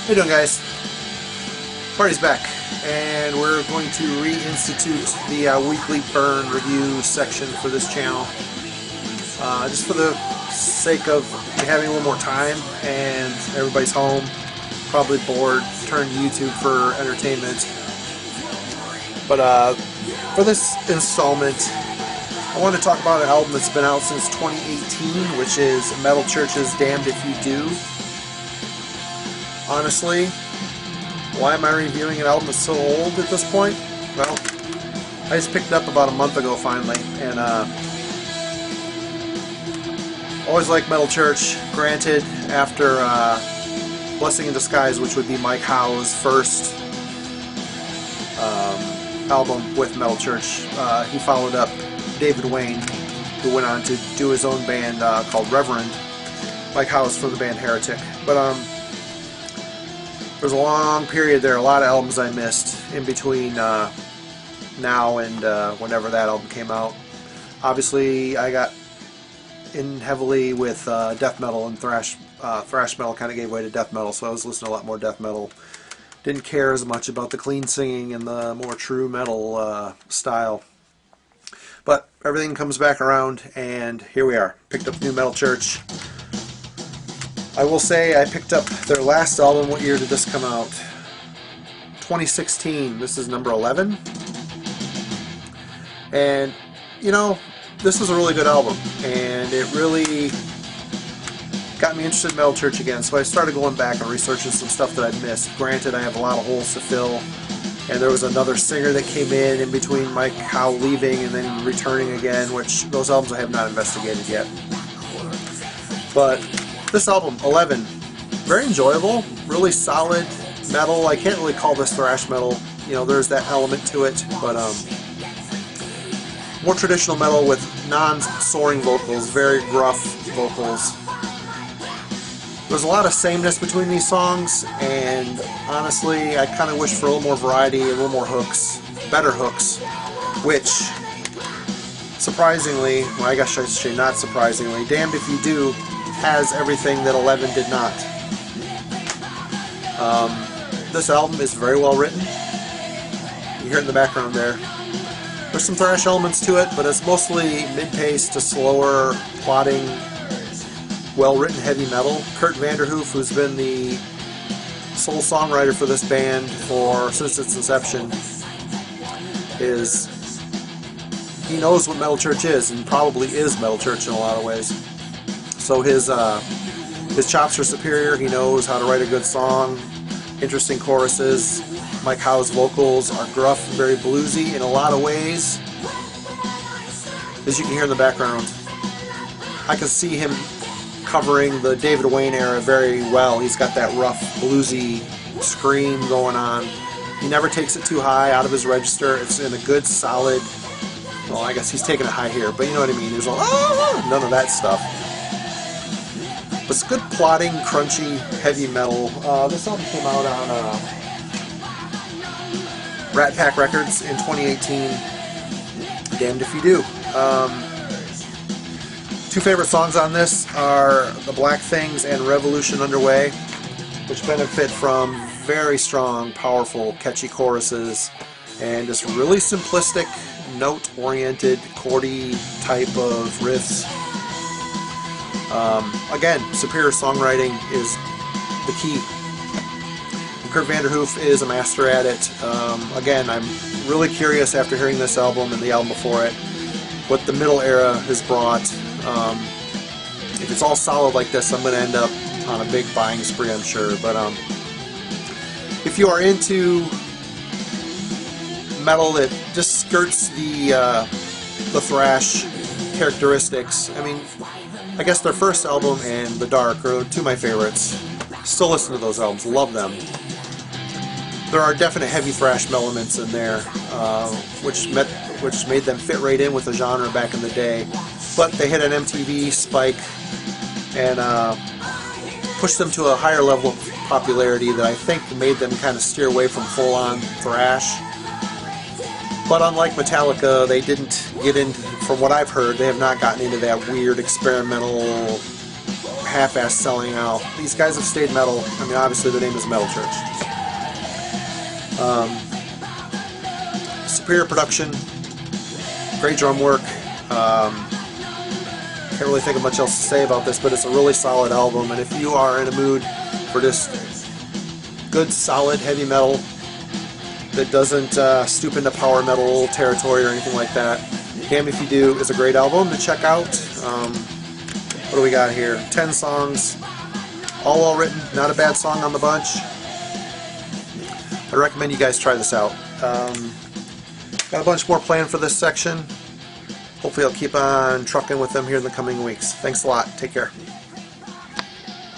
How you doing, guys? Party's back, and we're going to reinstitute the weekly burn review section for this channel. Just for the sake of having a little more time, and everybody's home, probably bored, turn to YouTube for entertainment. But for this installment, I want to talk about an album that's been out since 2018, which is Metal Church's Damned If You Do. Honestly, why am I reviewing an album that's so old at this point? Well, I just picked it up about a month ago finally, and always liked Metal Church. Granted, after Blessing in Disguise, which would be Mike Howe's first album with Metal Church, he followed up David Wayne, who went on to do his own band called Reverend. Mike Howe's from the band Heretic. But there's a long period there, a lot of albums I missed in between now and whenever that album came out. Obviously, I got in heavily with death metal, and thrash metal kind of gave way to death metal, so I was listening to a lot more death metal. Didn't care as much about the clean singing and the more true metal style. But everything comes back around, and here we are. Picked up new Metal Church. I will say I picked up their last album. What year did this come out? 2016. This is number 11. And, you know, this is a really good album, and it really got me interested in Metal Church again. So I started going back and researching some stuff that I'd missed. Granted, I have a lot of holes to fill, and there was another singer that came in between Mike Howe leaving and then returning again, which those albums I have not investigated yet. But this album, 11, very enjoyable, really solid metal. I can't really call this thrash metal. You know, there's that element to it, but more traditional metal with non-soaring vocals, very gruff vocals. There's a lot of sameness between these songs, and honestly, I kind of wish for a little more variety, a little more hooks, better hooks, which, surprisingly, well, I guess I should say not surprisingly, Damned If You Do has everything that 11 did not. This album is very well written. You hear it in the background there. There's some thrash elements to it, but it's mostly mid-paced to slower, plodding, well-written heavy metal. Kurt Vanderhoof, who's been the sole songwriter for this band since its inception, he knows what Metal Church is, and probably is Metal Church in a lot of ways. So his chops are superior. He knows how to write a good song, interesting choruses. Mike Howe's vocals are gruff and very bluesy in a lot of ways. As you can hear in the background, I can see him covering the David Wayne era very well. He's got that rough, bluesy scream going on. He never takes it too high out of his register. It's in a good, solid, well, I guess he's taking it high here, but you know what I mean. There's none of that stuff. But it's good, plodding, crunchy, heavy metal. This album came out on Rat Pack Records in 2018. Damned If You Do. Two favorite songs on this are The Black Things and Revolution Underway, which benefit from very strong, powerful, catchy choruses and just really simplistic, note-oriented, chordy type of riffs. Again, superior songwriting is the key. Kurt Vanderhoof is a master at it. Again, I'm really curious after hearing this album and the album before it, what the middle era has brought. If it's all solid like this, I'm going to end up on a big buying spree, I'm sure. But if you are into metal that just skirts the thrash characteristics, I mean, I guess their first album and The Dark are two of my favorites. Still listen to those albums, love them. There are definite heavy thrash elements in there, which made them fit right in with the genre back in the day. But they hit an MTV spike and pushed them to a higher level of popularity that I think made them kind of steer away from full-on thrash. But unlike Metallica, they didn't get into, from what I've heard, they have not gotten into that weird experimental half-ass selling out. These guys have stayed metal. I mean, obviously the name is Metal Church. Superior production, great drum work. Can't really think of much else to say about this, but it's a really solid album, and if you are in a mood for just good, solid, heavy metal that doesn't stoop into power metal territory or anything like that, Damn If You Do is a great album to check out. What do we got here? 10 songs, all well written, not a bad song on the bunch. I recommend you guys try this out. Got a bunch more planned for this section. Hopefully I'll keep on trucking with them here in the coming weeks. Thanks a lot. Take care.